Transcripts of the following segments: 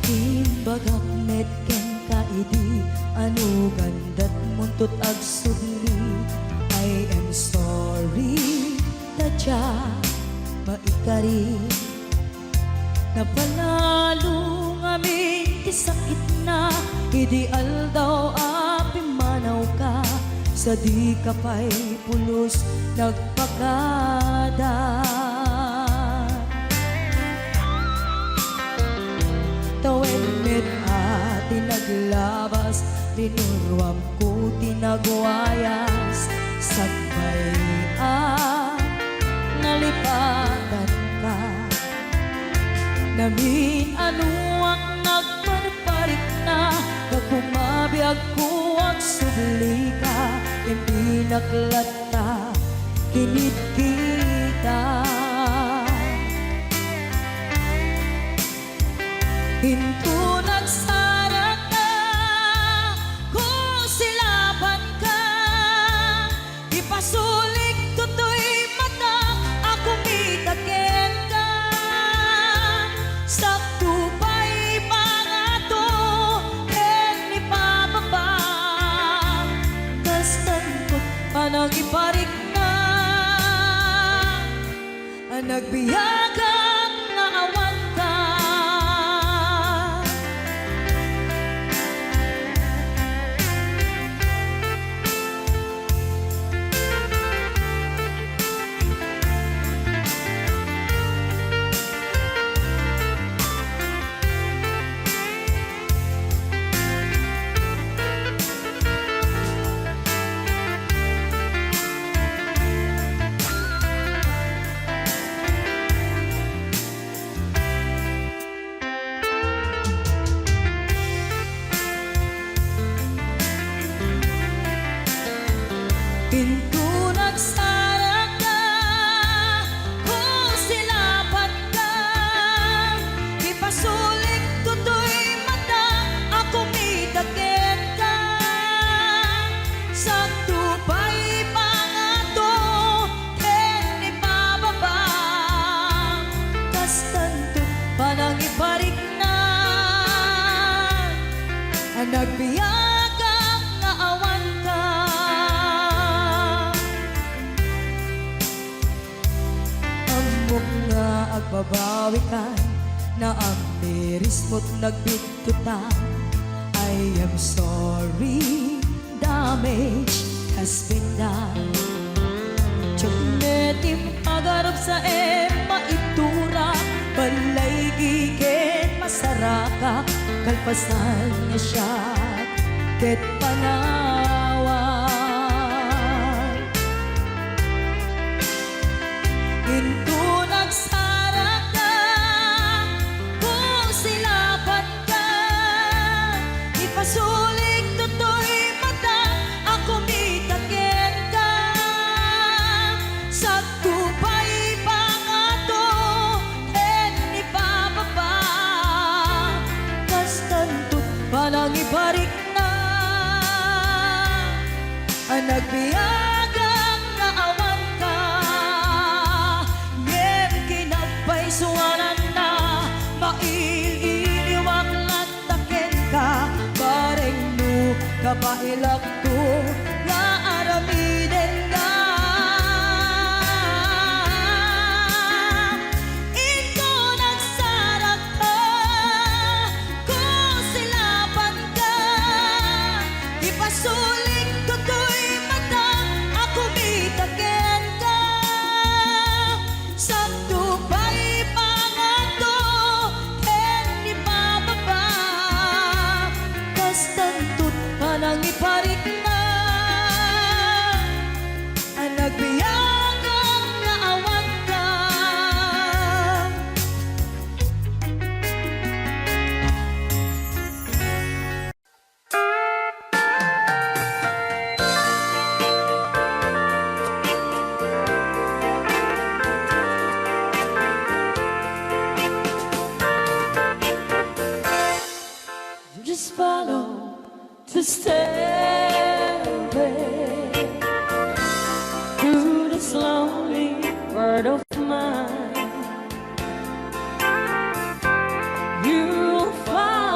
Timbagak medken kaidi anu gandat muntut ag sugli. I am sorry tadya maikari napanalo ngamin ti sakit na ideal daw api manaw ka sa di kapay pulos nagpakada. Tawen met ati naglabas tinurwam ko tinagwayas sagbay nalipatan ka namin ano ang nagparparit na nagpumabiyag ko ang subli ka hindi naklata kinit kita. Hinto nagsara ka, kung silaban ka, ipasulik tutoy mata, ako mitaken ka. Sakto pa'y pangato, ken ipababa, kastan ko panang iparik na, nagbiyagang naawan ka. Pinto nagsara ka, kung silaban ka, ipasulik tutoy mata, ako mitaken ka. Sakto pa'y pangato, ken ipababa, kastanto panang iparik na, nagbiyagang naawan ka. Nga agbabawi ka na ang miris mo't nagbigtutan. I am sorry, damage has been done. Tsunetim agarap sa maitura, balay gigit masaraka, kalpasan niya siya ket panawan. Into nagsara ka, kung silaban ka, ipasulik tutoy mata, ako mitaken ka. Sakto pa'y pangato, ken ipababa, kastanto panang iparik na, nagbiyagang naawan ka. Suwanan na maililiwag lataken ka, bareng no kapailak to nga aramiden ka. Ito nagsarak ka, kung silaban ka, ipasulik tutoy mata, ako mitaken ka. Sakto pa'y pangato, ken ipababa, kastanto't panang iparik na, nagbiyagang naawan ka. Just follow the stairway through this lonely world of mine. You'll find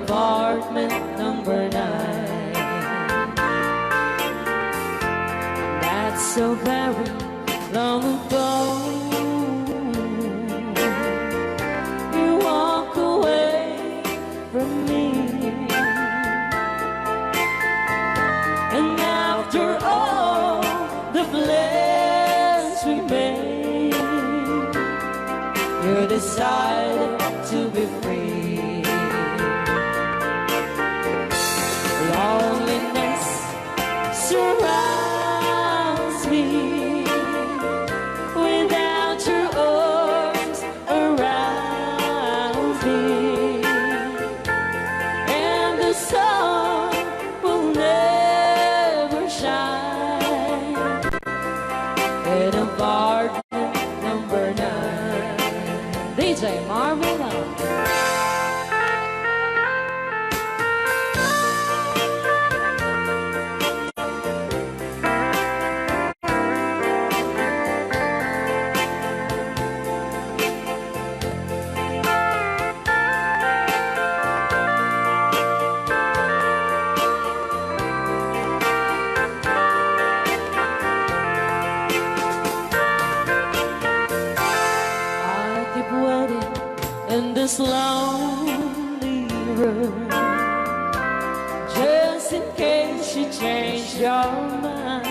apartment number 9. That's so very long ago. You walk away from me, and after all the plans we made, you decided to be free. Loneliness surrounds me without your arms around me, and the sun will never shine in apartment number 9. DJ Marvin. In this lonely room, just in case you change your mind,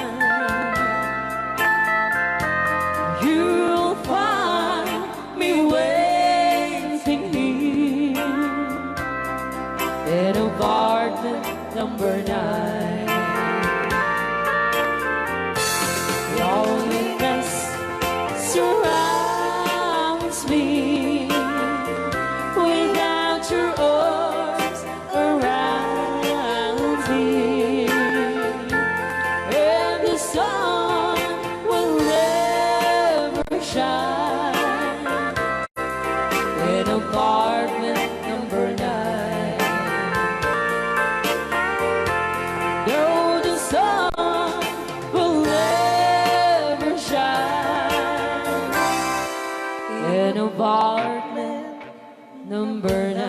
you'll find me waiting here in apartment number 9. Loneliness surrounds me without your arms around me, and the sun will never shine in apartment number 9. No, the sun will never shine in apartment number 9.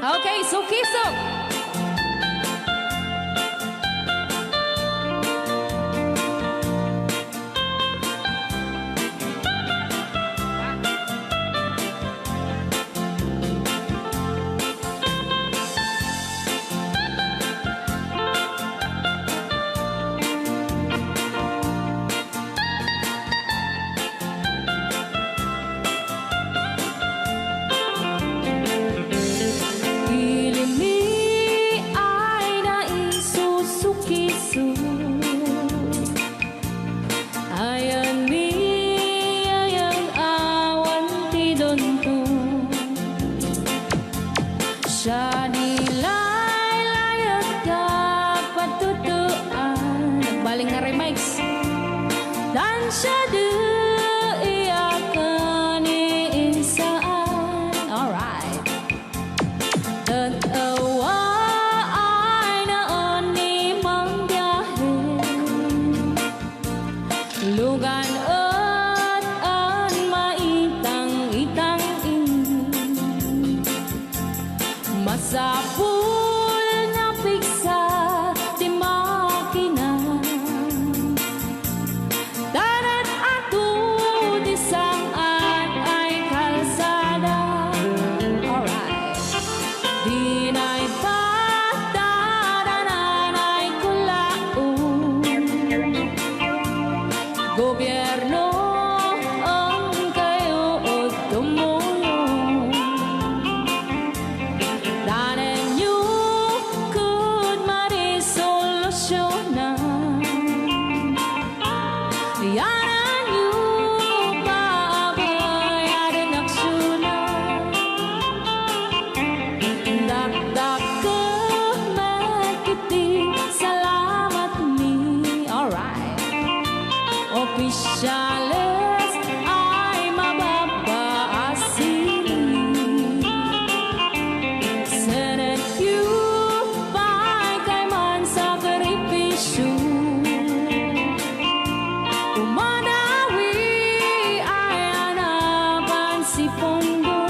Okay, so Kiso. Siya nilay-layat ka patutuan. Nagbaling na remix. Dan siya iyakan iinsaan. Alright. Tatawa ay naon ni mang biyahe. Lugan at an maitang-itang masapul na piksa di makina. Darat ato di saan ay kalsada. Alright. Di na'y patadanan ay kulaon. Gobyerno ang kayo o tumulong. Danan nyo could marisolusyonan. Yanan nyo paabayaran aksyonan. Dakdak ka magkiti, salamat mi. Alright. Opisyales ay mababaasin. Senate you by kay man sakripisyo. Umanawi ay anapan si Pondo.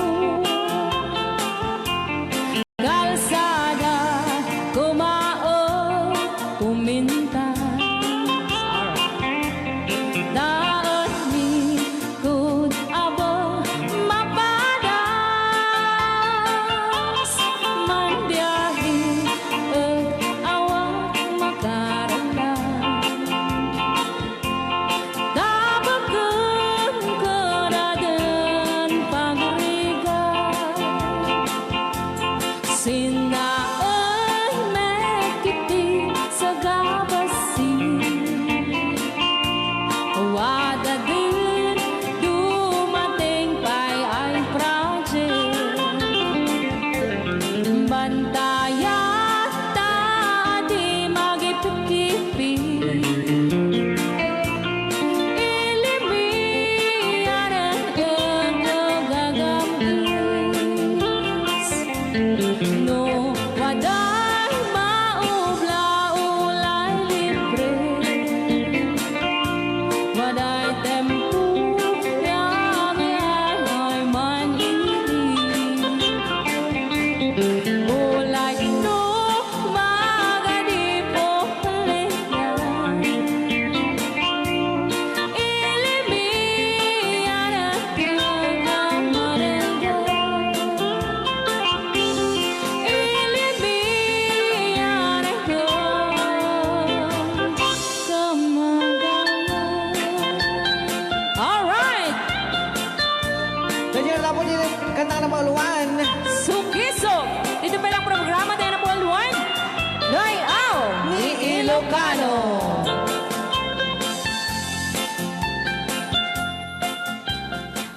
Ilocano.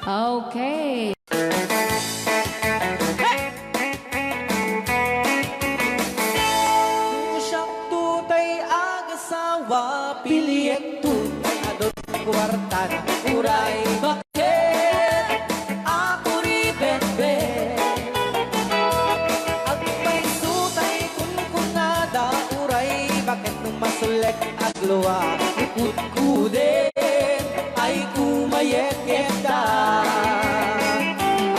Okay. Usap tutay agasawa, piliyek tutay adot kwarta na uray. Bakit ako ribetbe? At may sutay kunkunada uray, bakit nung masulek agluwa? Ikut-kudin ay kumayek-yekda.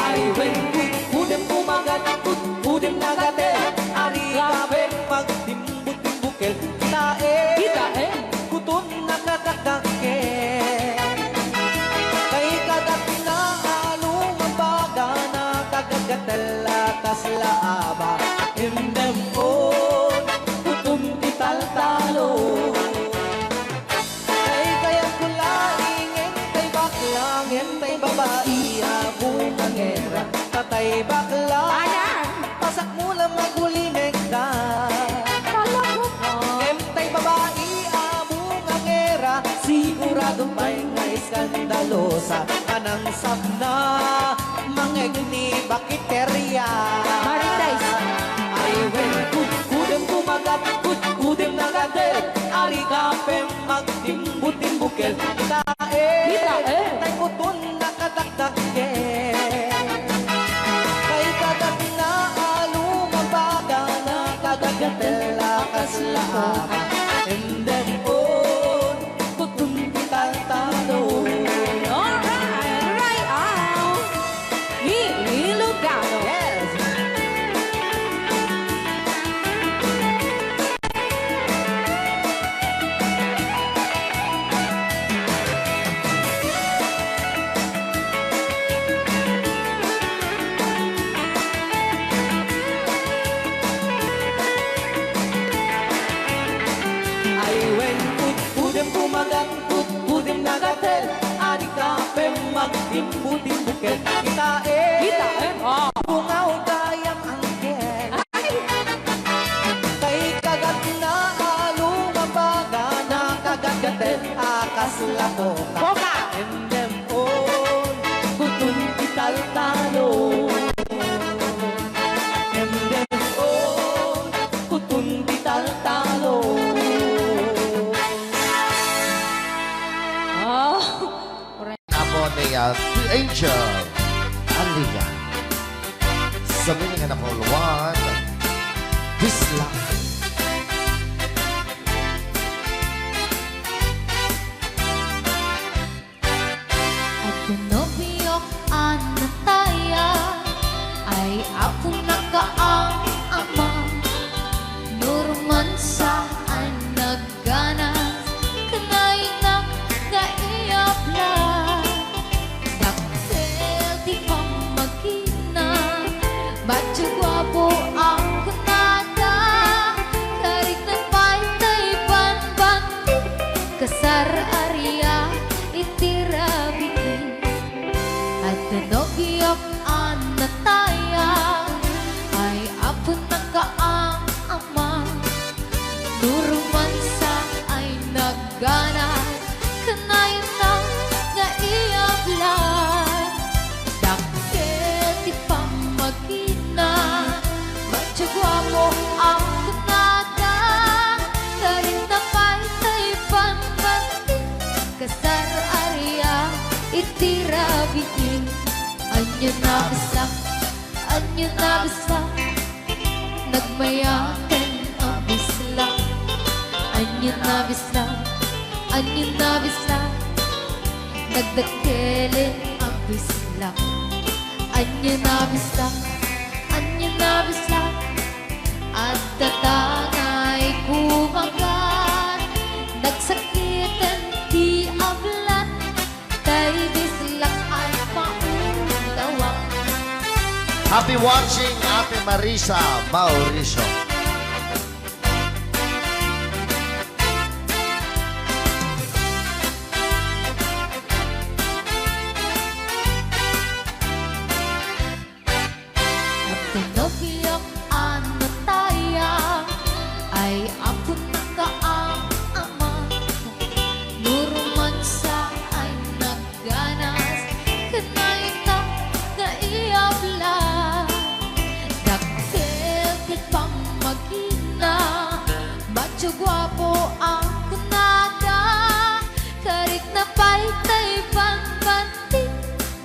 Ay when kut-kudin pumagat, kut-kudin nagatel, ari kabel magtimbut-timbukel, kita kutun nakadakake. Kay kagat na along baga na kagagatel atas laaba. Himdem on, kutun tital-talo. Kay kaya kulaingin, kay baklangin, kay babae, abong ang era. Tatay bakla, pasak mo lang magulinig ka. Tay babae, abong ang era, sigurado pa'y nga iskandalosa. Anang sabna, mangegni bakiterya. Ay when kudem kumagat, kudem nagadel, ari kapem magtimbut-timbukel. Tae, tay kutun nakadakdake. Kay kagat na alumabaga na kagagatel akas laaba. And then on, kutun tital-talo. Alright out. Ilocano. Yes! Ay when kudem pumagat, kudem nagatel, ari kapem magtimbu-timbukel. Kita bungaw kayang angkel. Kay kagat na alumabaga na kagagatel akas lakoka. And them on, kutun tital-talo. And them on, kutun tital-talo. Oh. Ako ni Angel Alia. Sabi nga na Poluan, Bisla. At pinobiyok anataya ay ako nakaang ama. Nurman sa ay nagganas kanainak na iabla. Daktel di pa magina, ba't gwapo ang kunada. Karik na pantay banbanti, kasar aria itirabitin. At nobiyok anataya ay apo nakaang ama. Nurman sa ay nagganas kanainak na iablan. Dakkel di pa magina, ba't gwapo ang kunada. Karin na pantay banbanti, kasar aria itirabitin. Anyo na bisak, nagmayakan ang bislak. Anyo na bisak, nagdakkelin ang bislak. Anyo na bisak, at tatangay kumagat. Nagsakitan di ablat, kay bislak ay paundawak. Happy watching, Ate Marisa Mauricio. At pinobiyok anataya ay ako nakaang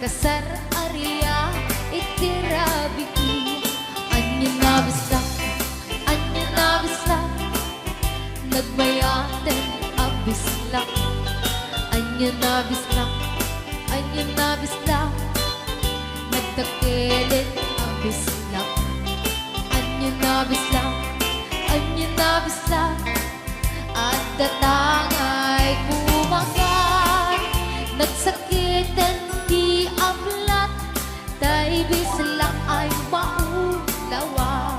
Kasar Arya Itirabiki Anya nabisla Nagmayaten abisla Anya nabisla Nagtakelin abisla Anya nabisla At datangay kumagat Nagsakitan di ablat Tay bisla ay maulawa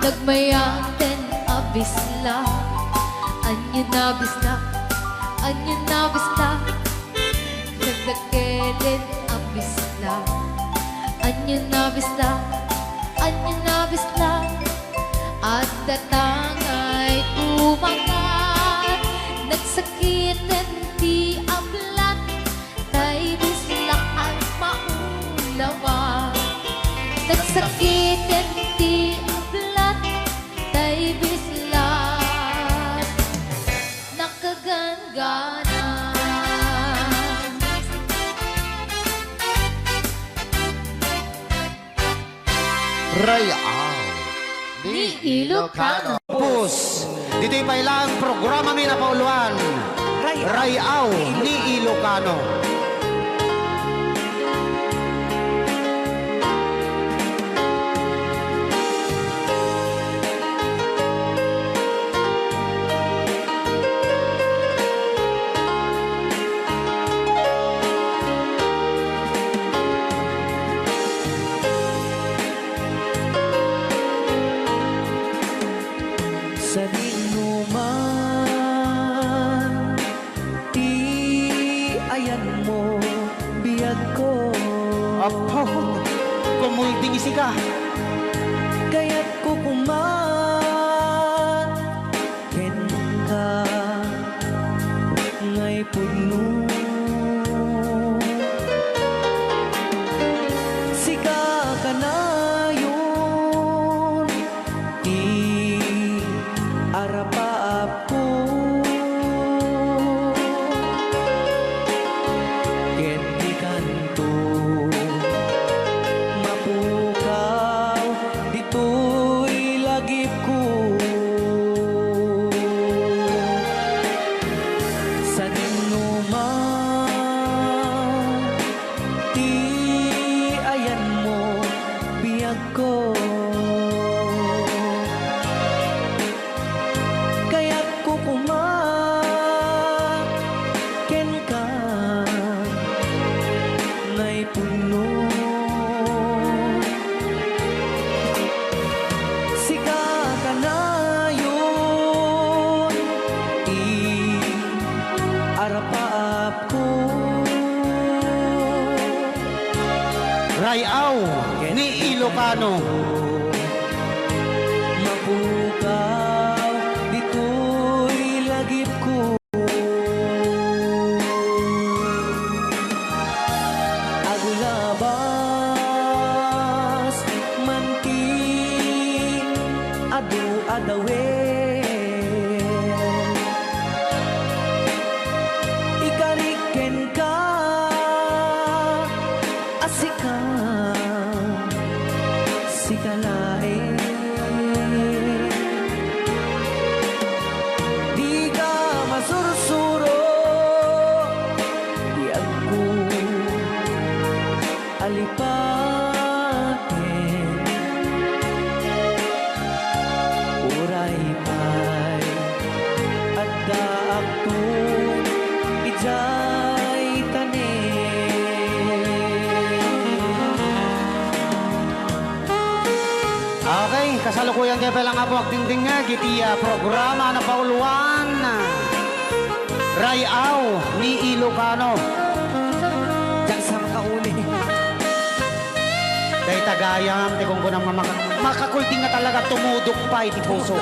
Nagmayaten abisla Anya nabisla Nagtakelin abisla Anya nabisla At datangay kumagat Nagsakitan di ablat Tay bisla ay maulawa Nagsakitan di ablat Tay bisla Nakagangana Rayao ni Ilocano. Pus, dito'y pailang programa mi na pauluan. Rayao ni Ilocano. Sa dinuman, di ayan mo, biyag ko. Apo, kumulting isi ka. Kaya't kukuman, ken ka, ngay puno. Sika ka na yun, di arapaap ko. Ken di kanto, mapukaw, dito'y lagip ko. Sa dinuman, di ayan mo, biyag ko. Kaya't kukuman, ken ka, ngay puno. Sika ka na yun, arapaap ko. Rayao ni Ilocano. Mapukaw, dito'y lagip ko. Agulabas, manti, adu-adawen. Ikariken ka, asika, sikalae. Di ka masursuro, di ako alipatin. Uray pa'y at daak to, ijay tanin. Okay, kasalukuyan kayo palang nga po agdingding nga gitiya programa na pauluan. Rayao ni Ilocano. Diyan sa makauli. Kay tagayam, di kung kunang makakulting nga talaga tumudok pa iti puso.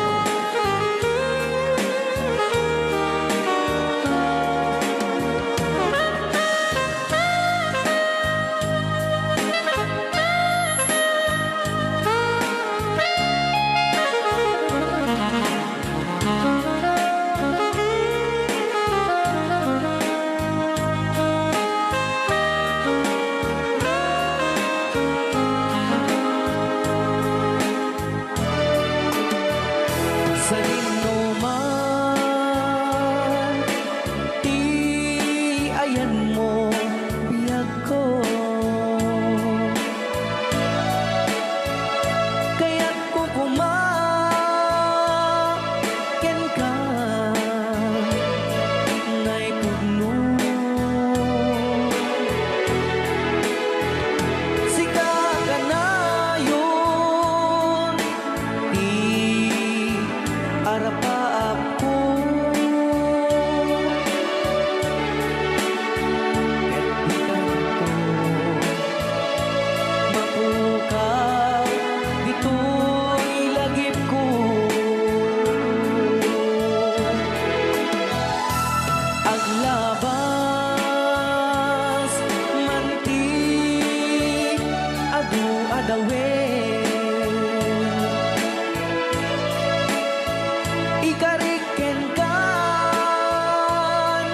ikariken kan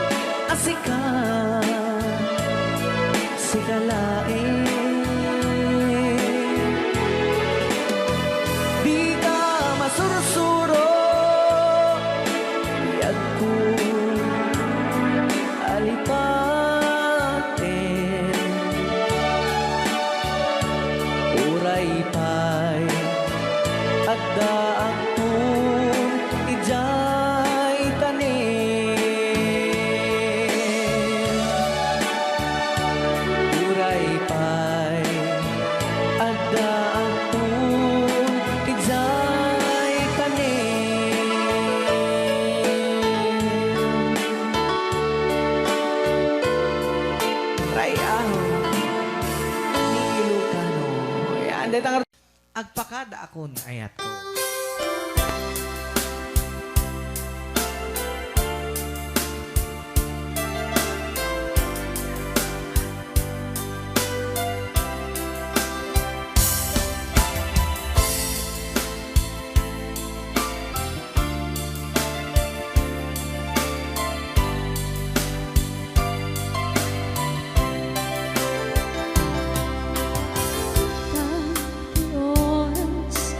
asikan sikalain di ka masursuro yag ko alipaten uray pay at daang kong ijay tanin uray pay at daang kong ijay tanin Rayaw ni Ilocano. Yan, dahil ang agpakada akon ayat ko. Oras,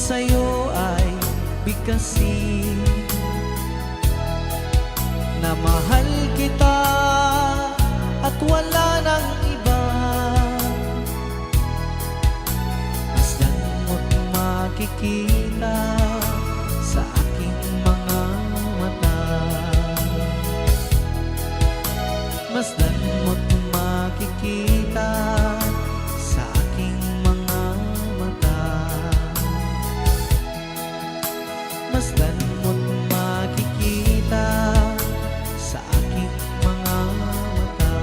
sa'yo ay bigkasin na mahal kita at wala nang iba. Masdan mo't makikita sa aking mga mata. Masdan mo't makikita sa aking mga mata. Masdan mo't makikita sa aking mga mata.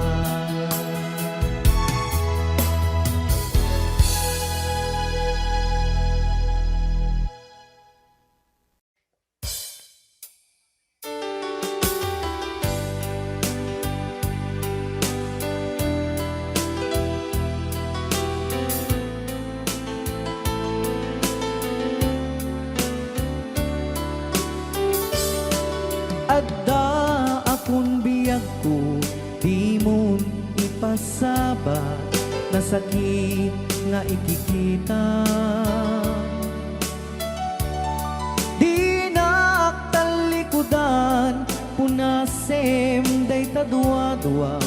Adda akong biyag ko, di mo ipasabat na sakit nga ikikita. Di naktalikudan, punasem day tadwa-dwa,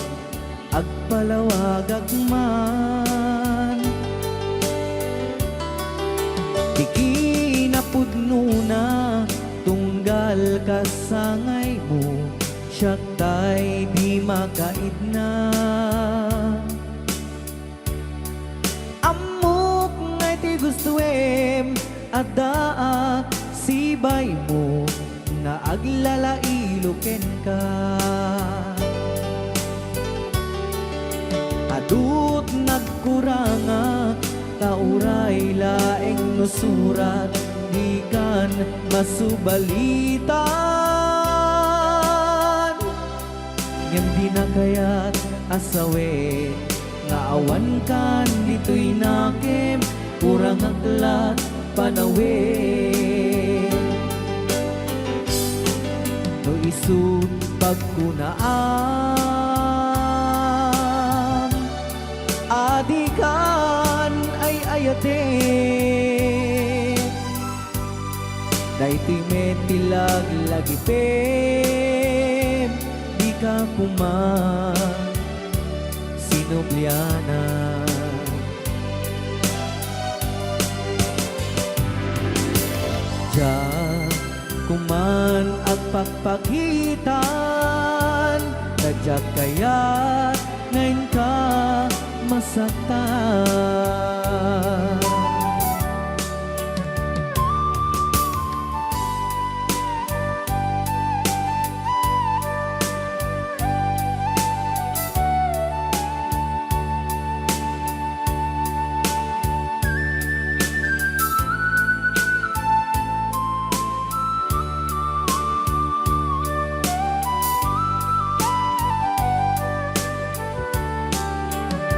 agpalawag agman. Di kinapudno na tunggal kasangay mo, siya tay di makaidna. Amok ngay ti gustuem, adaak sibay mo, nga aglalailuken ka. Adut nagkuranga, kauray laeng nusurat, di kan masubalitan. Ngem di na kaya't asawe, nga awan kan dito'y nakem, kurang aglat panawe. No isut pagkunaan, adikan ay ayate. Daytoy metilag lagipem, di ka kuman sinubliana. Diyan kuman ang pagpakitan, nadyak kaya't ngayon ka masaktan.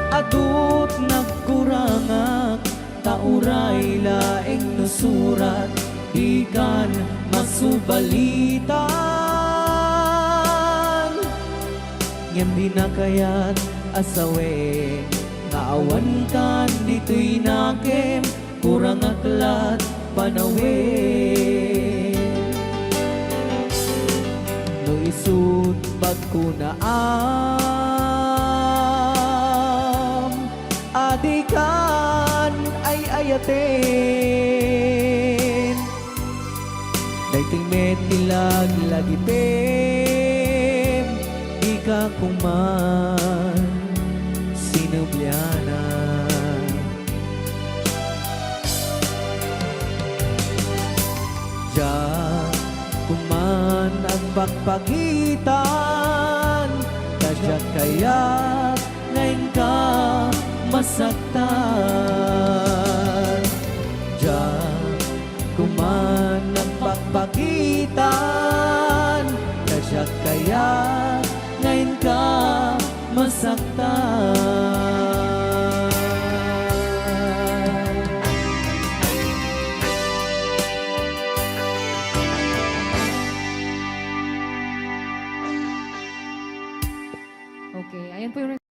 Adut nagkurangak, tauray laeng nusurat, di kan masubalitan. Ngem di na kaya't asawe, nga awan kan dito'y nakem, kurang aklat panawe. No isut pagkunaan, adikan ay ayaten. Daytoy metilag lagipem, di ka kuman sinubliana. Diyan kuman ang pagpagitan, kadyak kaya't ngayon ka masaktan. Diyan kuman ang pagpagitan, kadyak kaya't ngayon ka masaktan. Okay, ayan po yung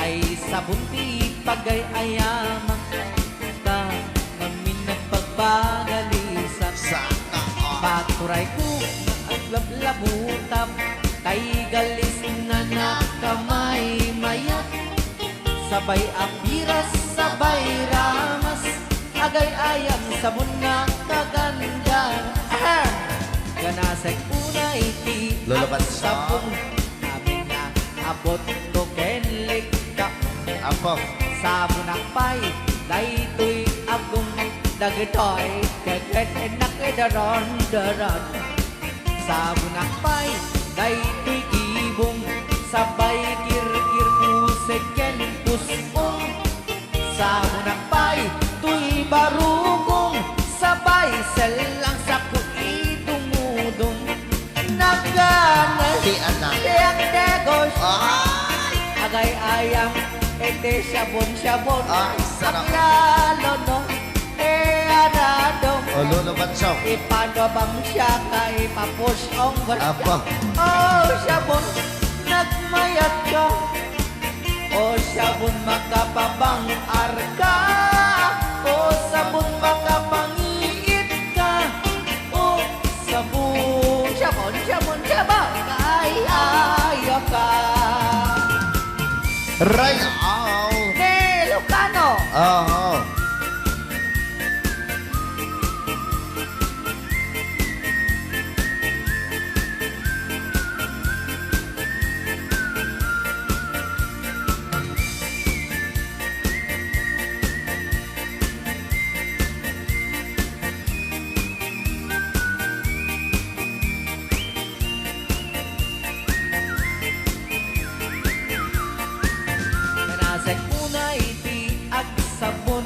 Tay sa bunti pagay-ayaman ka Kami nagpagbagalisan Sana all. Paturay ko at lablabutap Tay galis na nakamay mayat Sabay apiras, sabay ramas Agay ayam sabon na kaganda Ganasay unay ti Lulubat at sa- sabon Amin na abot ko kenlik ka Apo. Sabon akpay, daytoy agong dagitoy Kagat enak daron Sabon akpay, daytoy ibong Sabay kir-kir pusek ken pusong Sabon akpay, tuy barugong Sabay selang sa kuidumudong Naganas, Di anak. tiyang degos Ay! Agay ayam, ete sabon-sabon Ay, sarap. Ang lalo no, arado O lulubat siya. Ipanabang siya ka ipapush ang Apo. Oh, sabon, nagmayat ka Oh, sabon, makapabang arka Oh, sabon, makapangiit ka Oh, sabon, sabon, sabon, sabon Ay, ayaw ka Right out. Hey, Lucano! Oo. Kanasay unay ti ag sabon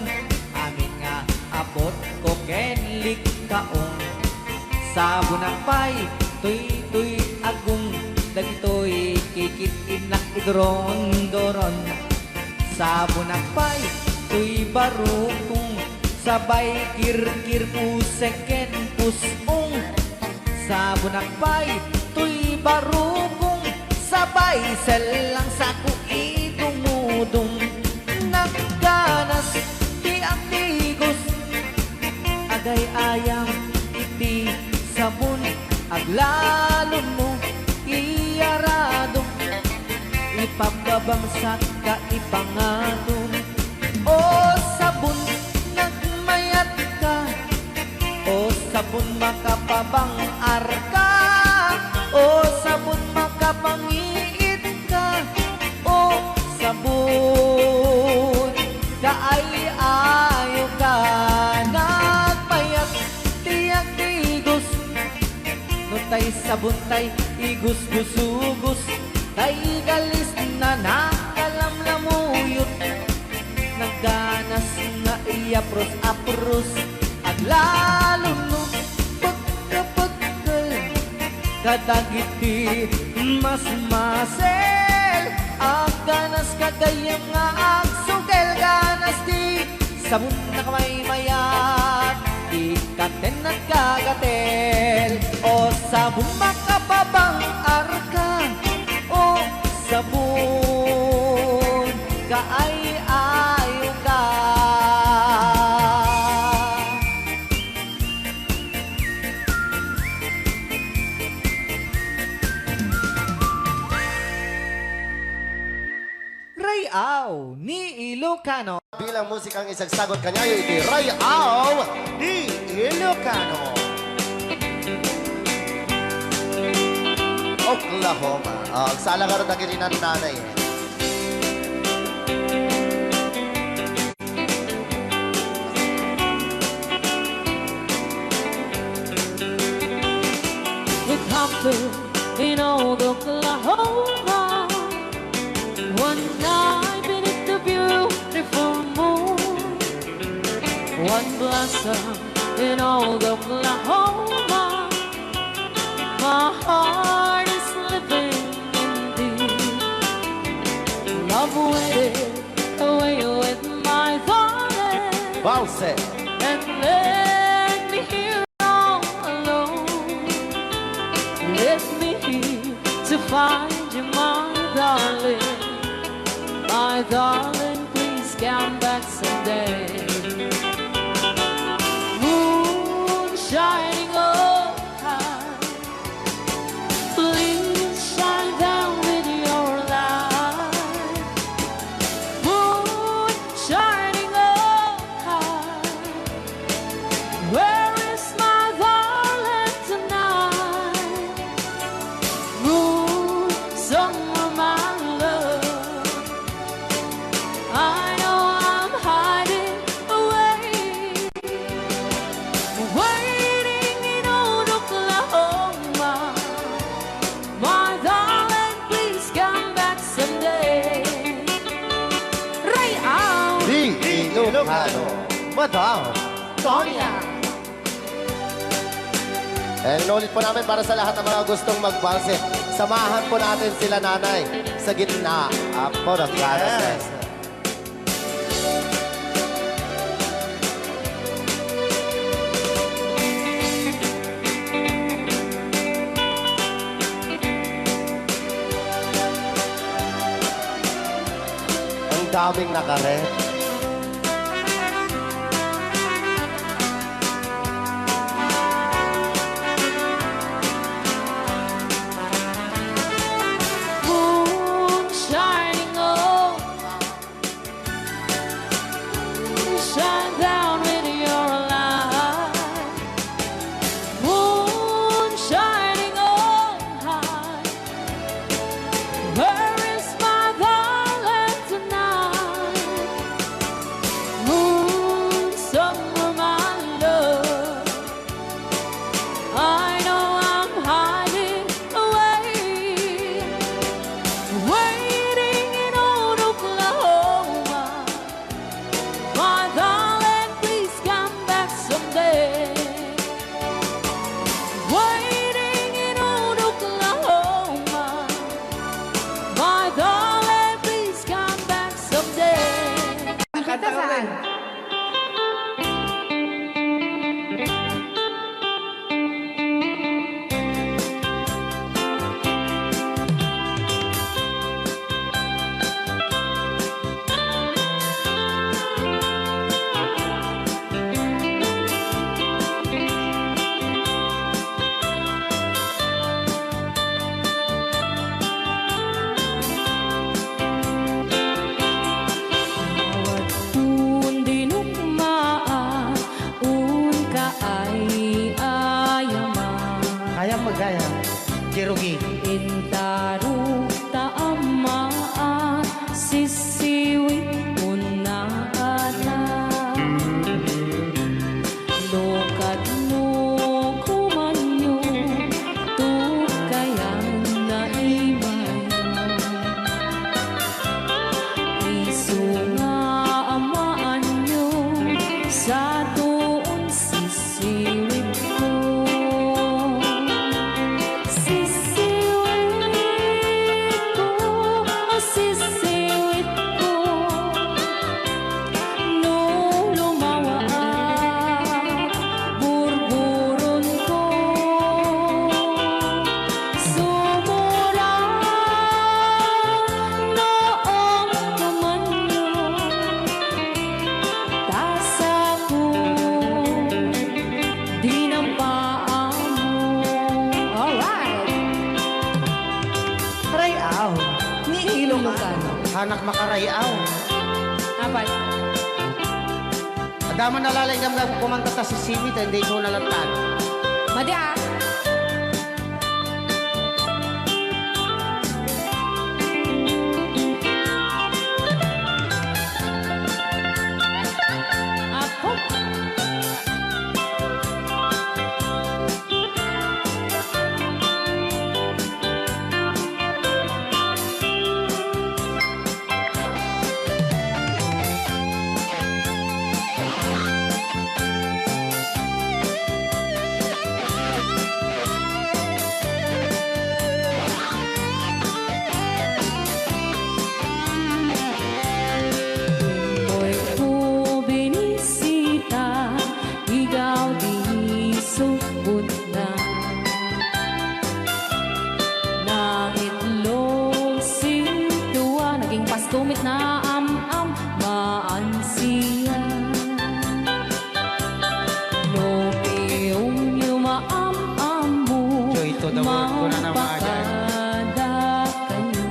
Amin nga abot ko kenlik kaong Sabon akpay, tuy agong Dagitoy kikit inak idron-doron Sabon akpay, tuy barukong Sabay kir-kir pusek ken pusong Sabon akpay, tuy barukong Sabay selang sa kuidumudong Nagganas ti ang tigos Agay ayam iti sabon Aglalo mo iyarado Ipababangsak ka ipangatong O sabon nagmayat ka O sabon makapabang arka O sabon makapangiit ka O sabon kaay-ayo ka Nagmayat tiyak tigos Nutay sabon tay igus-gusugos Tay galis na nakalamlamuyot Nagganas nga iyapros-apros At lalo no pagkapagkal Kadagiti mas masel Ang ganas kagayang nga agsugel Ganas di sabon na kamay mayat Ikaten at kagatel O sabon makapabang arka O sabon kaay-ayo ka Rayaw ni Ilocano Bilang musikang isagsagot kanyayo iti Rayaw ni Ilocano. Oklahoma. Ang sala ka rin na kininan nanay. It happened in old Oklahoma one night beneath the beautiful moon. One blossom in old Oklahoma. My heart is living in thee. Love waited away with my darling. Bounce it. And let me here all alone. Let me here to find you, my darling. My darling, please come back someday. Moon shining oh high, please shine down with your light. Moon shining oh high, where is my darling tonight? Moon, summer, my love, I know I'm hiding away, waiting in old Oklahoma. My darling, please come back someday. Ray out, Di Ilocano. Madam. Sonia. And ulit po namin para sa lahat ng mga gustong magbalse. Samahan po natin sila nanay sa gitna po ng carousel. Ang daming nakaret. moon shining oh, shine down with your light. Moon shining oh high, where is my darling tonight? Moon, summer, my love, I know I'm hiding away, waiting in old Oklahoma. My darling, please come back someday. Waiting in old Oklahoma. My darling, please come back someday. Kanta ka rin. Bawat puon dinugmaan, un ka ay ayaman. Kaya magaya. Jerugi. Intaro taamaan, sisiwit unana. Lokad mo kumanyo, tukayan na imay. Isu nga amaan nyo, sa doon sisiwit ko. Sisiwit ko, sisiwit ko. No lumawa at burburon ko. Sumura noong kumanyo, tasa ko dinampaan mo. Alright! Rayaw. Ni Ilocano. Hanak makarayaw. Apat. Adaman nalalay na kumanta ta si Simit, hindi ko nalatan. Madi ah! Apo. maam-am maansiya no piyong yu maam-am mo Joy to the world ko na naman. mapakada kayo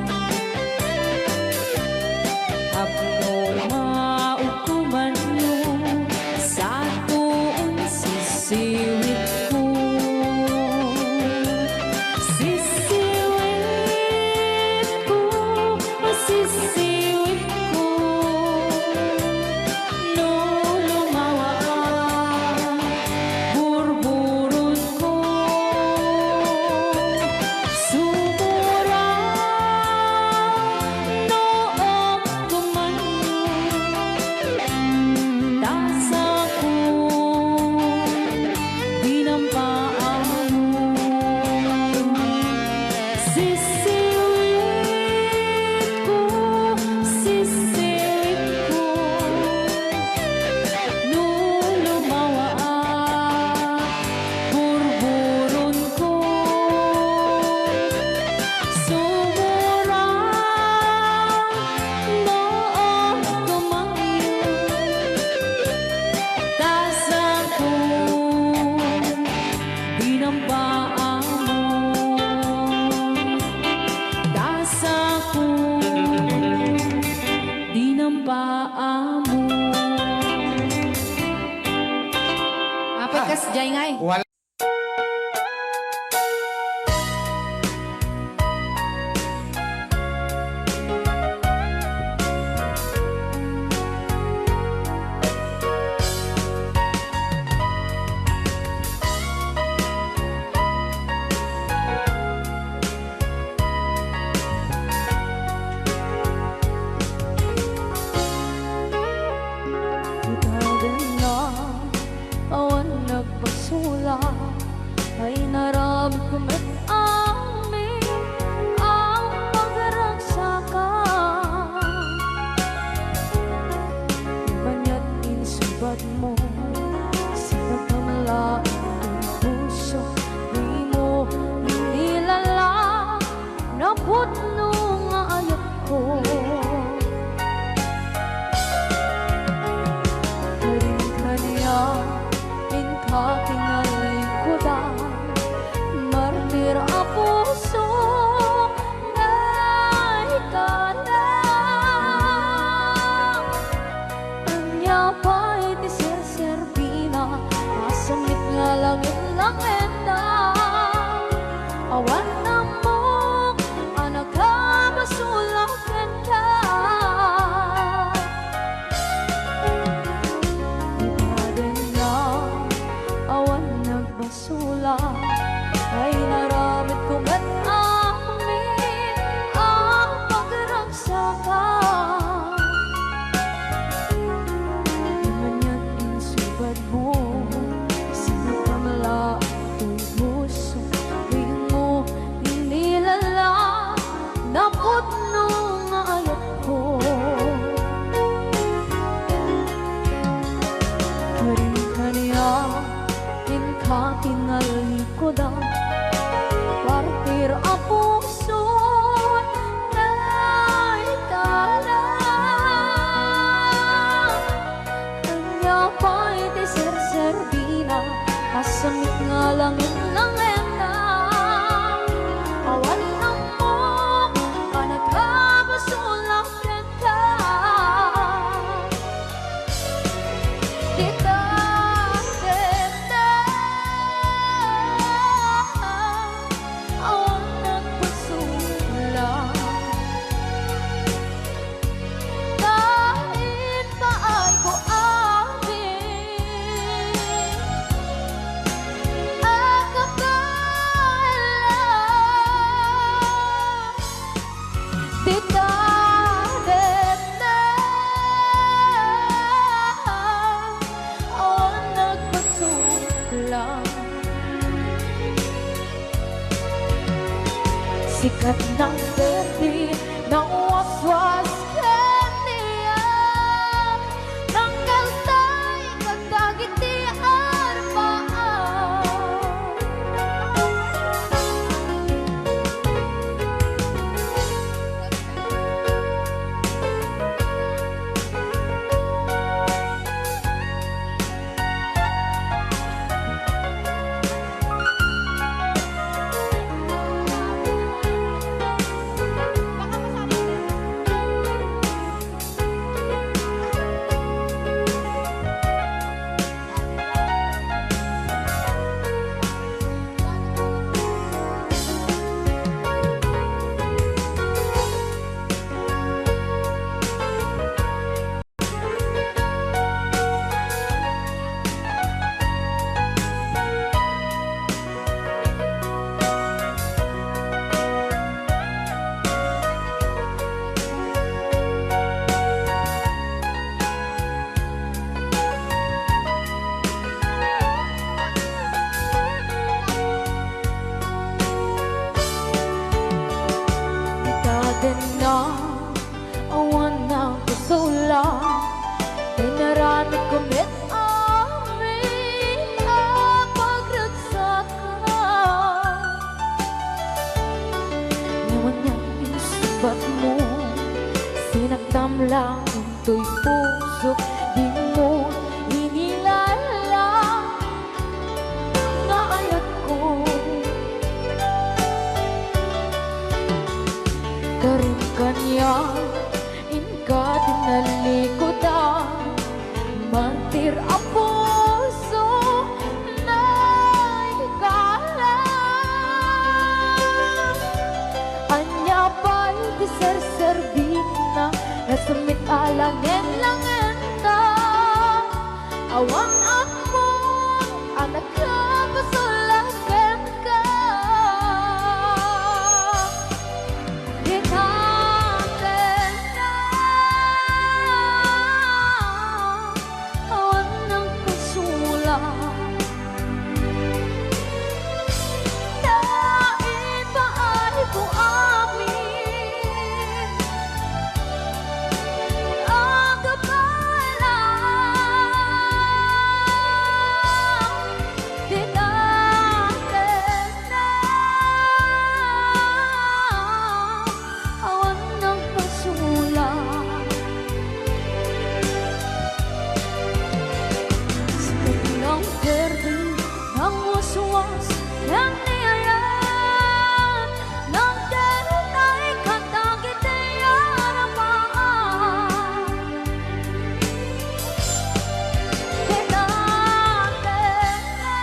Apno maukuman nyo sa tuong sisiwit ko Sisiwit ko, sisiwit ko No lumawa burburot ko Sumura noong kumanyo Tasa ko dinampaan mo Sisiwit ko, sisiwit ko No lumawa burburon ko Sumura noong kumanyo Tasa ko dinampaan mo Tasa ko dinampaan mo Apat kas jay ngay Wala. Itagan na awan nagpasula ay narami kumit amin ang pagragsakan Banya't insubad mo sa pagkamalain ng puso Di mo inilala na putno nga ayat ko Kanya in kakinalikudan Martir a puso na ikalang Kanya pa'y tiserserpina Masamit nga langit-langit na Awan na mo anak ka masulakan ka awan nagbasula ay naramit kong at amin ang pagragsakan Manya't insubad mo sinapamala ito'y puso Di mo inilala na putno nga ayat ko Kanya in kakinalikudan Partir a puso na ikalang Kanya pa'y tiserserbina Masamit nga langit-langit na Awan na mo ka nagkabasulakan ka Dita awan nagpasula Kahit paay ko amin Akabalan Dita awan nagpasula Sikat ng berdi ng waswas kaniya Nang kaltay kagdagit di arbaan pasula Tinarami kumit amin ang pagragsaka Ngayon niyang insubat mo Sinagdam lang ito'y puso Di mo inilala Nga ayat ko Karin kanya Inka dinalikodan Mantir ang puso Na ikala Anya ba'y di ser-servin na Nasumit alangin-langin na Awang ako Anak ka pasulagan ka Dinatin na Awan ng pasulang Dahil ba ay ko amin Ang kapalang Dinatin na Awan ng pasulang Sikat ng berde ng waswas Ng niyayan Ng darat ay katagit ay aramaan Tinatin na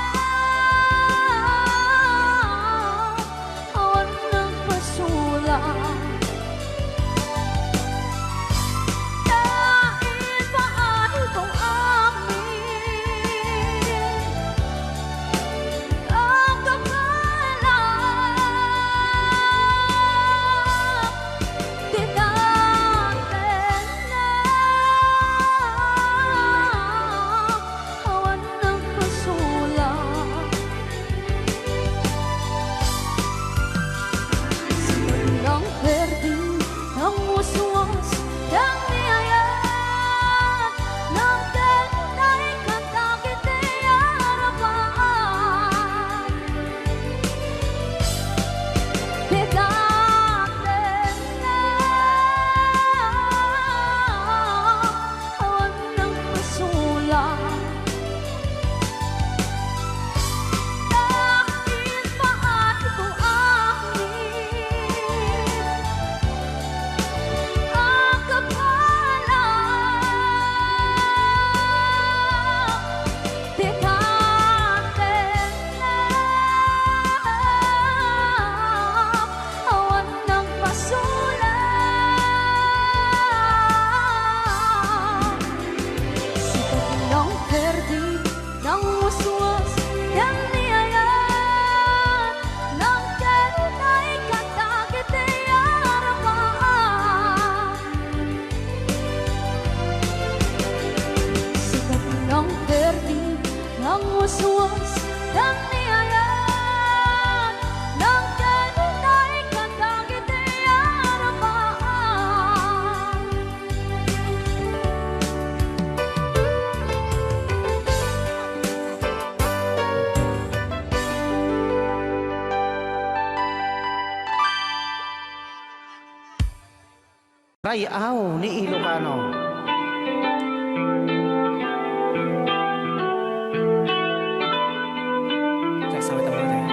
Awan ng pasulang Dahil ba ay kung amin Ang kapalang Tinatin na Awan ng pasulang Ng berde ng waswas Ng niyayan Ng darat ay katagit ay aramaan Tinatin na Awan ng pasulang Dahil ba ay kung amin Ang kapalang Tinatin na Awan ng pasulang Sikat ng berde ng waswas Ng niyayan Ng darat ay katagit ay aramaan Sikat ng berde ng waswas Ng niyayan Ng darat ay katagit ay aramaan Rayaw ni Ilocano. Sasabi tayo natin.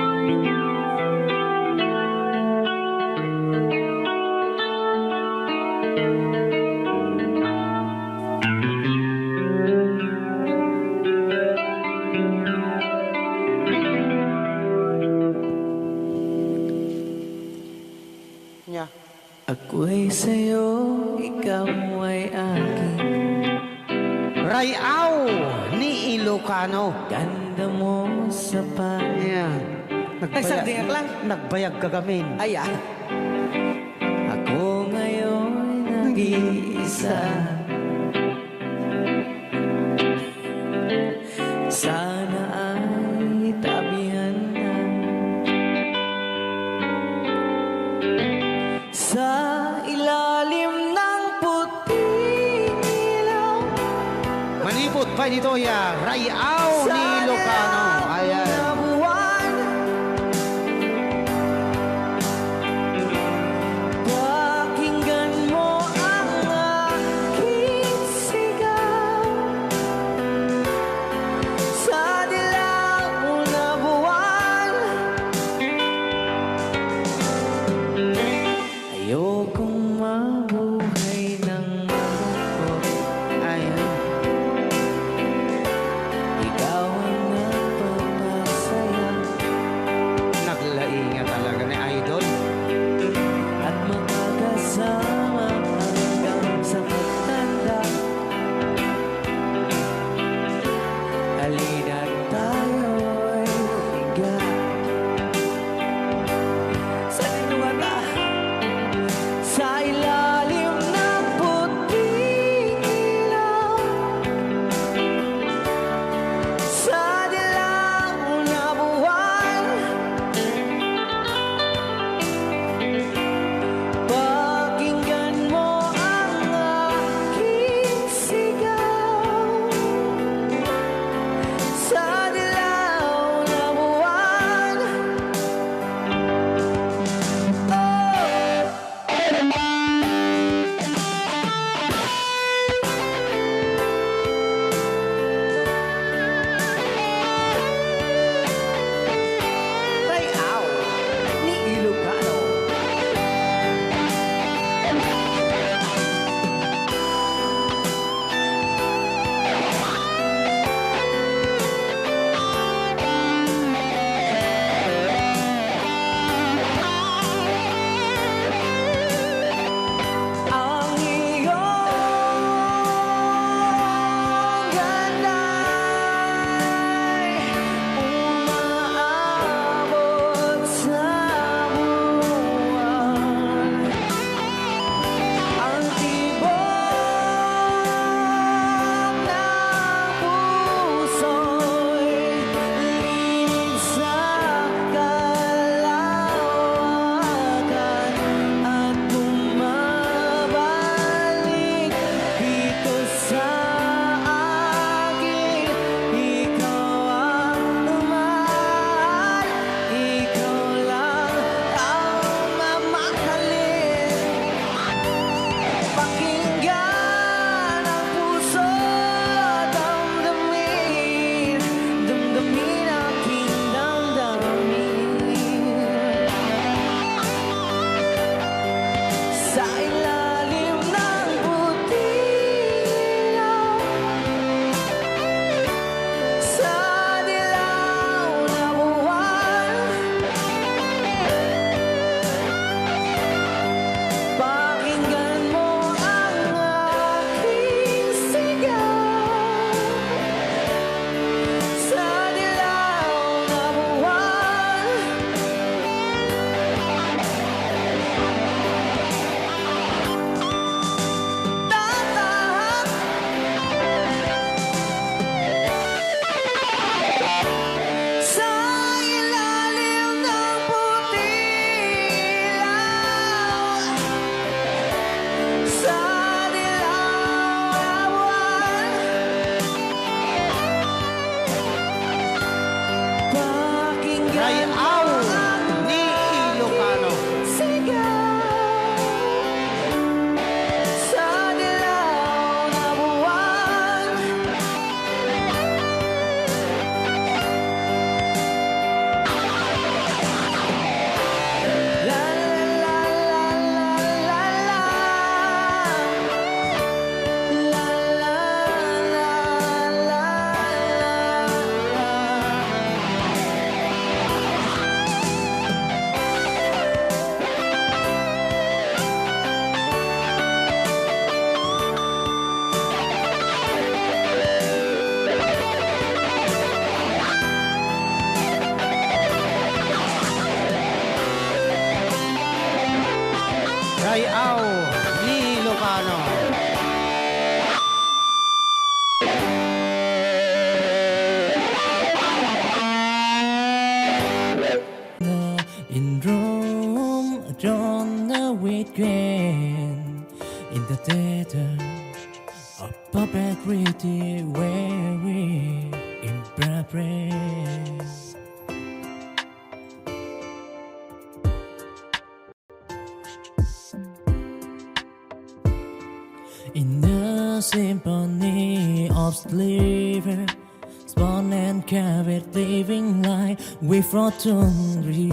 Nya. Ako'y sa'yo, ikaw ay akin. Rayaw ni Ilocano. Ganda mo sa Ayan. Ay, sardingak lang. Nagbayag kagamin. Ay, Ako ngayon nag-iisa. Sana ay tabihan na sa ilalim ng puting by Nitoya, Rayaw ni Ilocano. Ayan. Pakinggan mo ang aking sigaw sa dilaw na buwan. Ayokong mabuhay ng malungkot. Ayan. Ikaw ang nagpapahirap. puppet pretty weary impress. In the symphony of sliver, spawn and carrot living light with rotundry.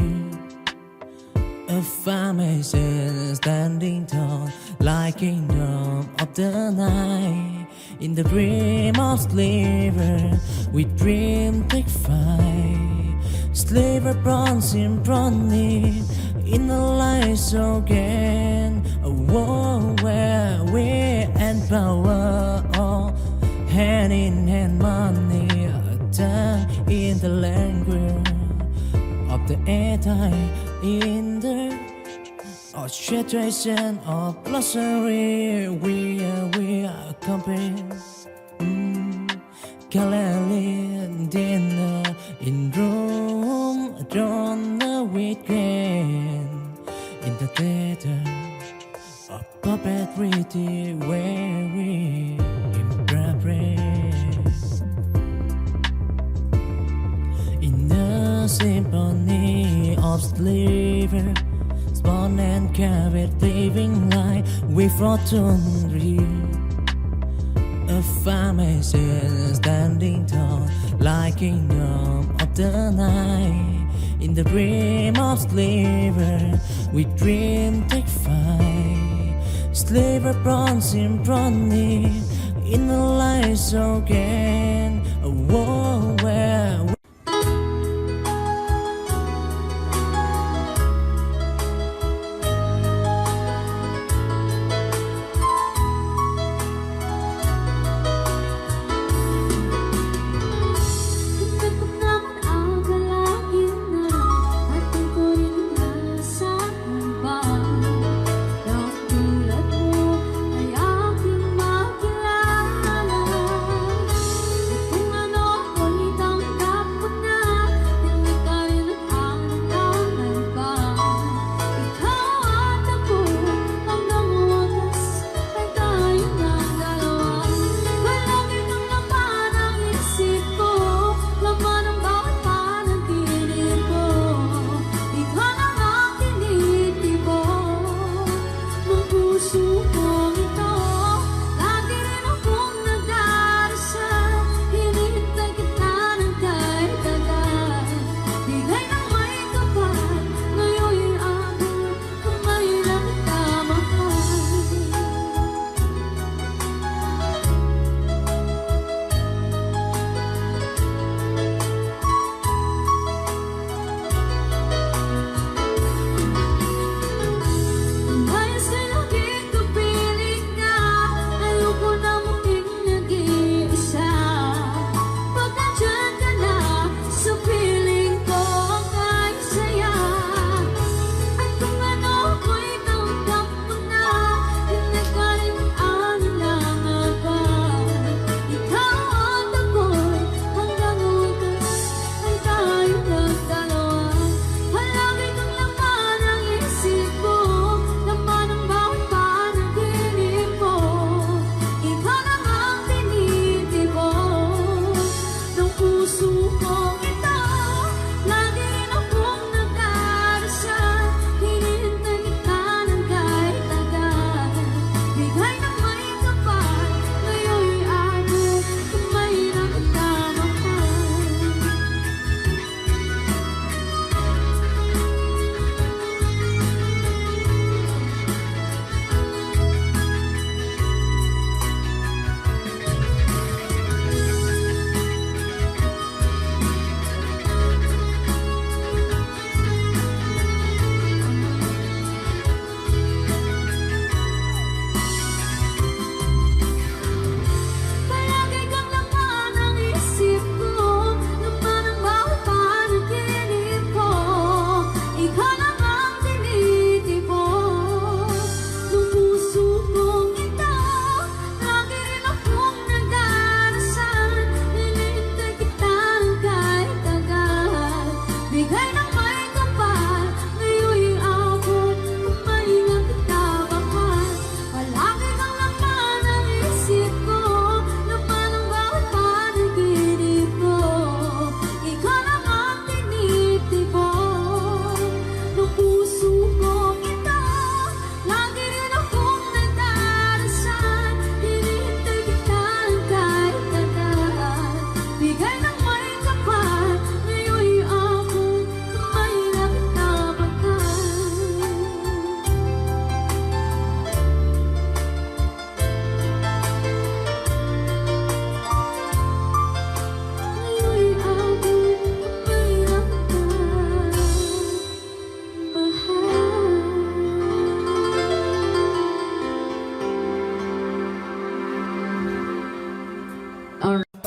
A pharmacy standing tall like kingdom of the night. In the dream of sliver, we dream take flight. Sliver bronze in bronze in the lights again. A world where we and power all hand in hand, money time in the language of the airtime in the orchestration of glossary. We are comparing Galilean dinner in room drawn the weekend in the theater of puppetry where we impress. In the symphony of sliver, spawn and carrot living light with rotundry. A pharmacy standing tall like kingdom of the night. In the dream of sliver, we dream take flight. Sliver bronze in bronze in the lights again. A world where Kung ano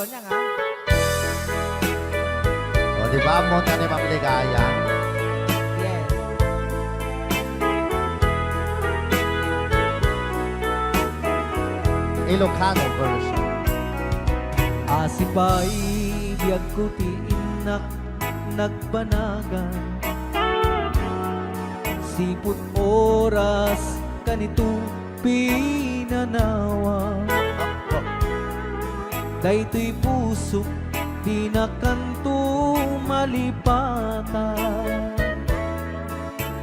niya nga. O, di ba? Monta ni Ma'am Ligaya. Yes. Ilocano version. Asipay biyag ko ti inak nagbanagan siput oras kanito pinanawa daytoy puso di na kanto malipatan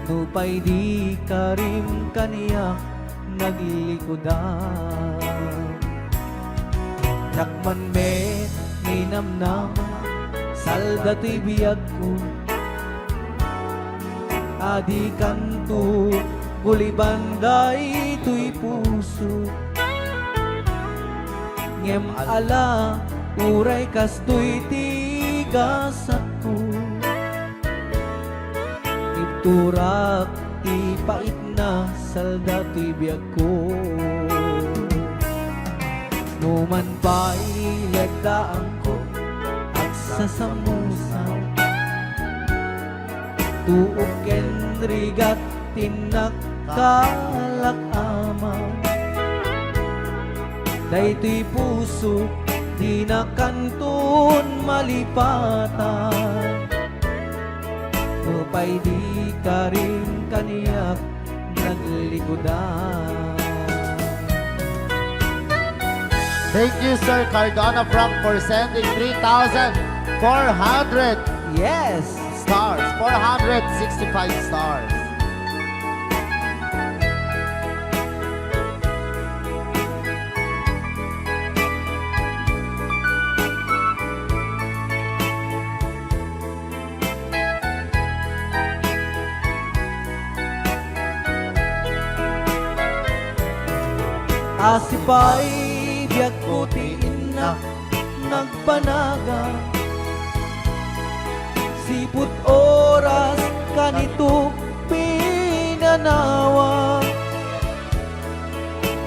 nupay di karim kaniya naglikodan Nakman me ninamnama salda to'y biyag ko adi kanto gulibanday to'y puso ngem ala uray kasto'y tigasak ko iturak ipait na salda to'y biyag ko Numan pa'y lagdaan ko at sasamusaw Tuok ken rigat tinakkalak ama Daytoy puso di na kanton malipatan Nupay di ka rin kaniyak naglikodan Thank you, Sir Cardona Frank, for sending 3,400 Yes! stars. 465 stars. Asipay biyag ko ti inak nagpanaga Siput oras kanito pinanawa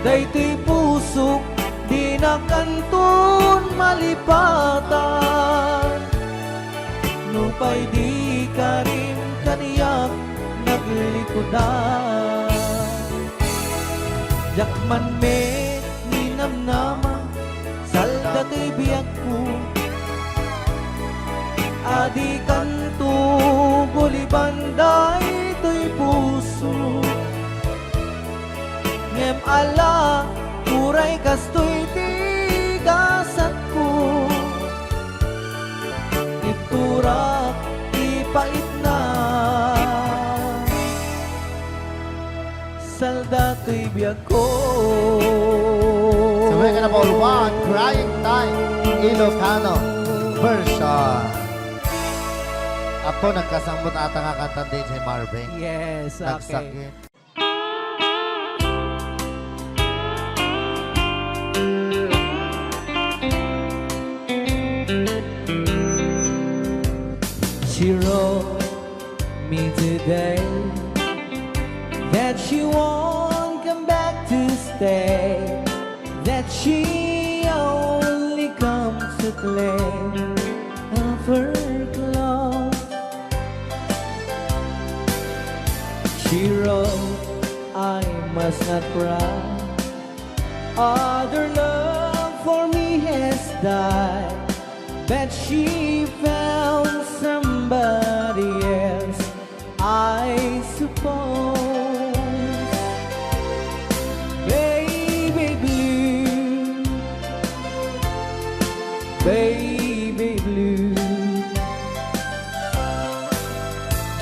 Daytoy puso di na kanton malipatan Nupay di ka rin kaniyak naglikodan Jakman me ninamnama salda to'y biyag ko Adi kanto gulibanday to'y puso Ngem ala uray kasto'y tigasat ko Iturak ipait na salda to'y biyag ko So we're gonna ball one, Crying Time, Ilocano version. Apo, nagkasambot ata nga kanta DJ Marvin. Yes, okay. Nagsakit. She wrote me today that she won't come back to stay, that she only comes to play of her clothes. She wrote, I must not cry, other love for me has died, but she found somebody else, I suppose. Baby blue, baby blue,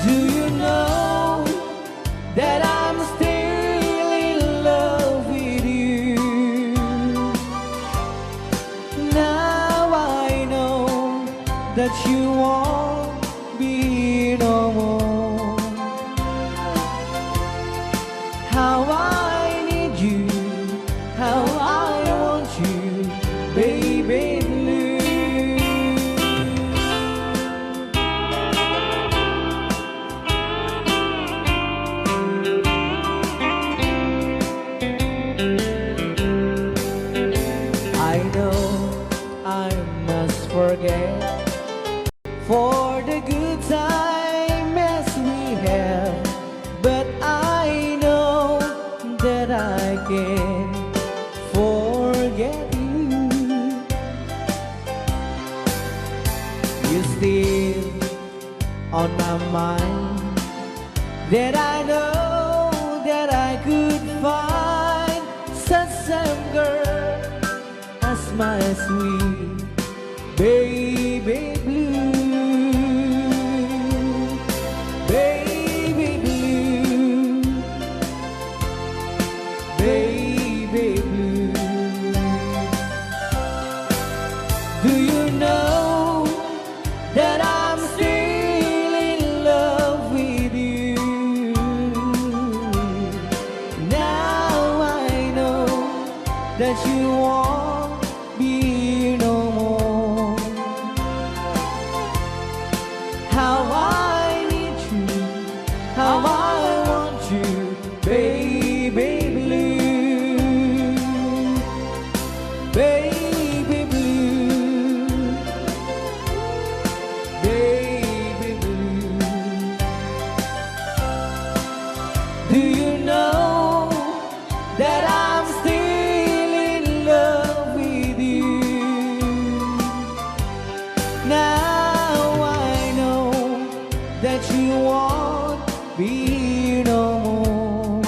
do you know that I'm still in love with you? Now I know that you won't be no more. How I need you, how I want you, baby blue. I know I You're still on my mind. That I know that I could find such some girl as my sweet baby blue, baby blue, baby blue. Do you know that I'm still in love with you? Now I know that you won't be here no more. How I need you, how I want you, baby blue, baby blue, baby blue. Do you know that I'm still in love with you? Now I know that you won't be here no more.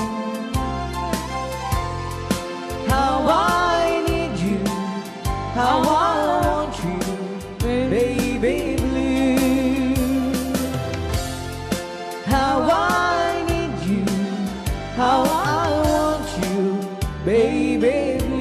How I need you, how I want you, baby blue. How I need you, how I want you, baby blue.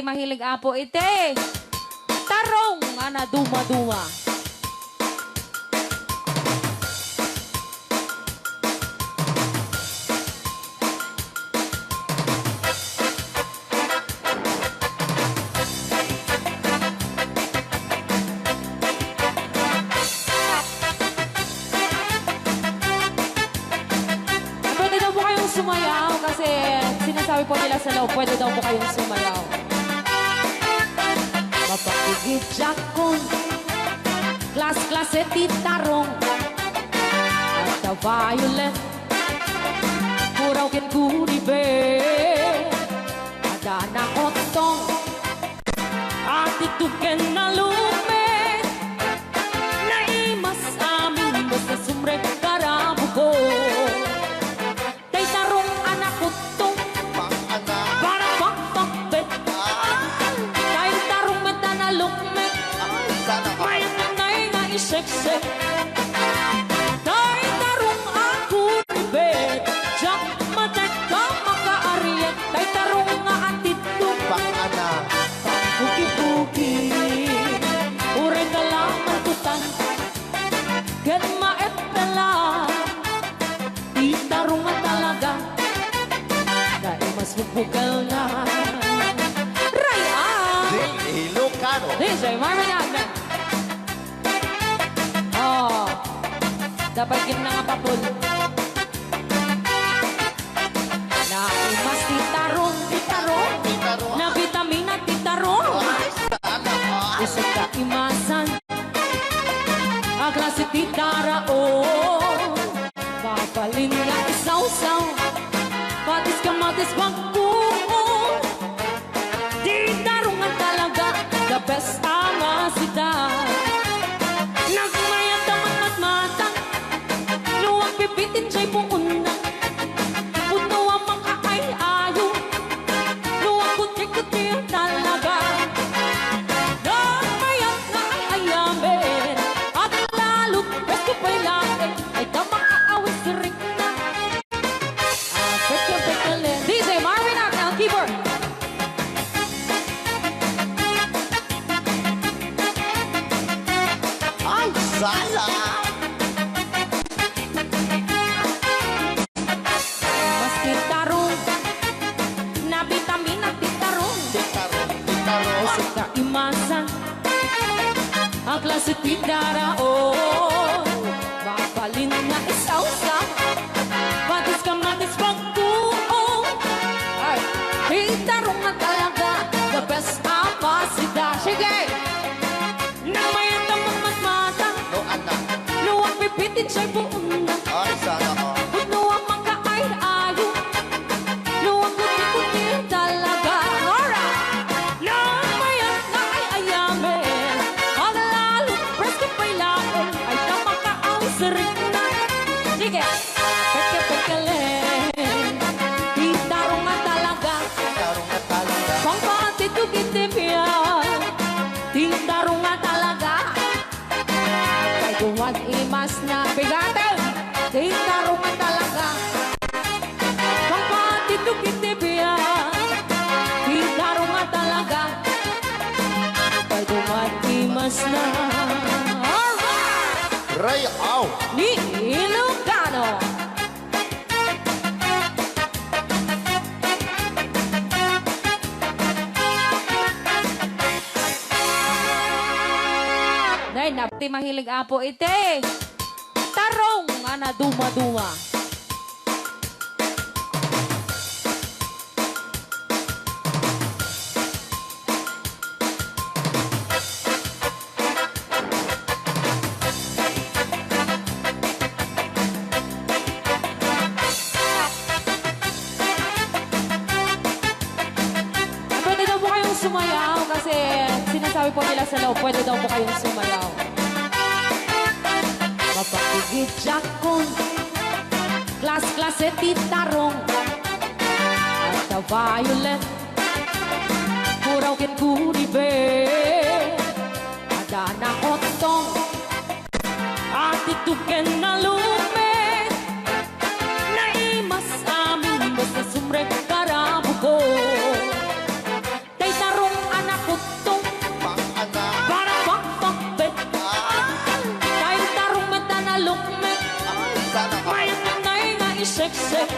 Mahilig apo ite. Tarong ana duma-duma. sinasabi po nila sa loob, pwede daw po kayong sumayaw. Mapakigit jakon, klas-klase titarong, at the violet, muraw ken kuribe, ada na kotong, at ituken na lumet, na imas amin, basta sumrek karabugo. Tay tarong anak kotong, Pang-anak. para pakpakbet, tay tarong meta na lumet, Sana ka. may nanay nga iseksek. Tay tarong ako ribet, jak matek ka makaariet, tay tarong nga atitong, Pang-anak. puki-puki, ure ka lang matutan, ken maet pela, di tarong nga talaga, dahil mas bukal na. Raya! Di Ilocano. DJ Marvin Agman. Oh, dapat yun na nga papul. Na imas titarong, titarong, Titarong. na vitamina titarong. Sana ka. Isang kaimasan, ang klase titaraon. Papalin nga isaw-saw, patis kamatis pagkuon. Titarong nga talaga, the best ang asidad. Nagmayat naman matmatang, luwag pipitin siya'y puunang. Puno ang mga ay-ayo, luwag kuti-kuti ang talaga. Nagmayat na ay-ayamin, at lalo't besto pa'y lakin, ay damang aawis rin na. Pekya-pekya-len. DJ Marvin Agman, keyboard. Ay, sana. Mas titarong, na vitamina titarong. Titarong. Titarong. Sa kaimasan, ang klase titaraon. Mapalin na isaw-sa, patis kamatis pagkuon. Ay, titarong na talaga, the best apasida. Sige! Nang may tamang matmata, No, anak. luwag pipitin siya'y buong na. Ay, sana ka. Puno ang mga ay-ayo, luwag kuti-kuti talaga. Alright! Nang mayat na ay-ayamin, ang lalo presko pa'y lain, ay tamakaawis rin na. Sige! Peke-pekelen, titarong nga talaga, Titarong na talaga. pangkatitugitipyan, titarong nga talaga. Kay duwan imas na bigatin, titarong nga talaga. Pangkatitugitipyan, titarong nga talaga. Kay duwan imas na. Alright! Ray, aw. Ni Ilocano. Dahil napti mahilig apo ite. Tarong ana duma-duma. Pwede daw po kayong sumayaw kasi sinasabi po nila sa loob, pwede daw po kayong sumayaw. Mapakigit jakon, klas-klase titarong, at the violet, muraw ken kuribe, ada na kotong, at ituken na lumet, na imas amin, basta sumrek karabugo. Tay tarong anak kotong, Pang-anak. para pakpakbet, tay tarong meta na lumet, Ay, sana ka. may nanay nga iseksek.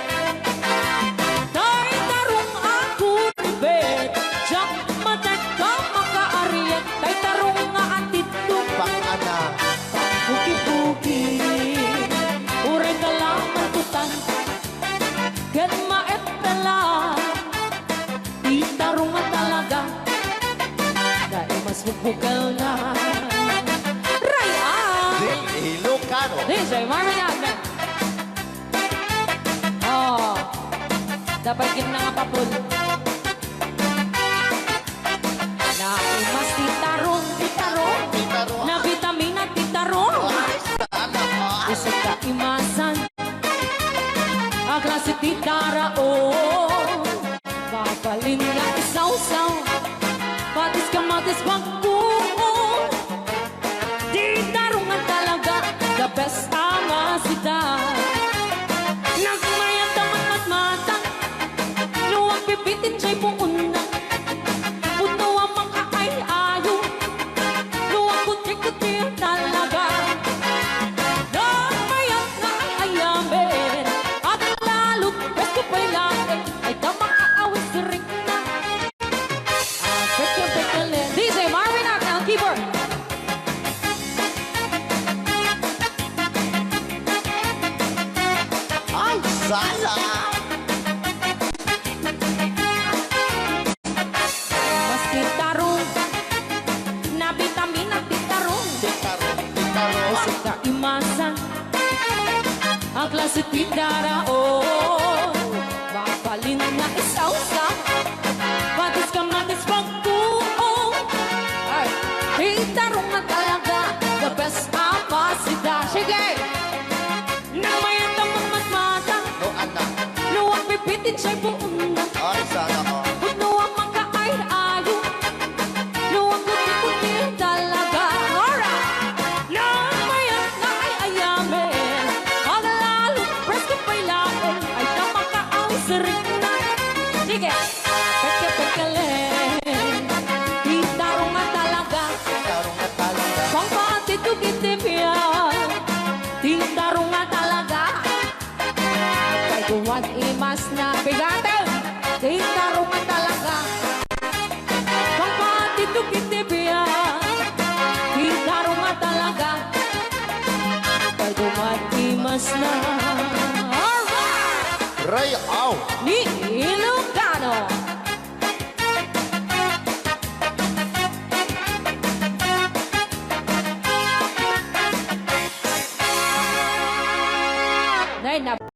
Tay tarong ako ribet, jak matek ka makaariet, tay tarong nga atitong, Pang-anak. puki-puki, bukal na. Raya! Di Ilocano. DJ Marvin Agman. Oh, dapat kita nga papul. Na imas titarong, Titaro. na vitamina titarong. Isa ka imasan, agrasi titara o. Papalin nga isaw-saw, patis kamatis pagkuon. Titarong nga talaga, the best ang asidad. Nagmayat ang matmatang, luwag pipitin siya'y puuna. Puto ang mga ay-ayo, luwag kuti-kuti talaga. Nagmayat na ang ayamin, at lalo't presko pa'y lahat, ay tamang aawit si Rick na. Pekya-pekya-len. DJ Marvin Agman, keyboard. Ay, sala. Mas titarong, na vitamina titarong. Titaro. Kasi kaimasan, ang klase titaraon. Mapalin na isaw-saw, patis kamatis pagkuong. Ay, titarong na talaga, the best apasida. Sige! Nang may tamang matmatang, No, anak. luwag pipitin siya'y buong na. Ay, sana ko. Puno ang mga ay-ayo, luwag kuti-kuti talaga. Alright! Nang mayat na ay ayamin, ang lalo presko pa'y laon, ay tamang kaawis sa rin na. Sige! Pekya-pekya-len, itarong nga talaga, Titaro na talaga. pang patitugit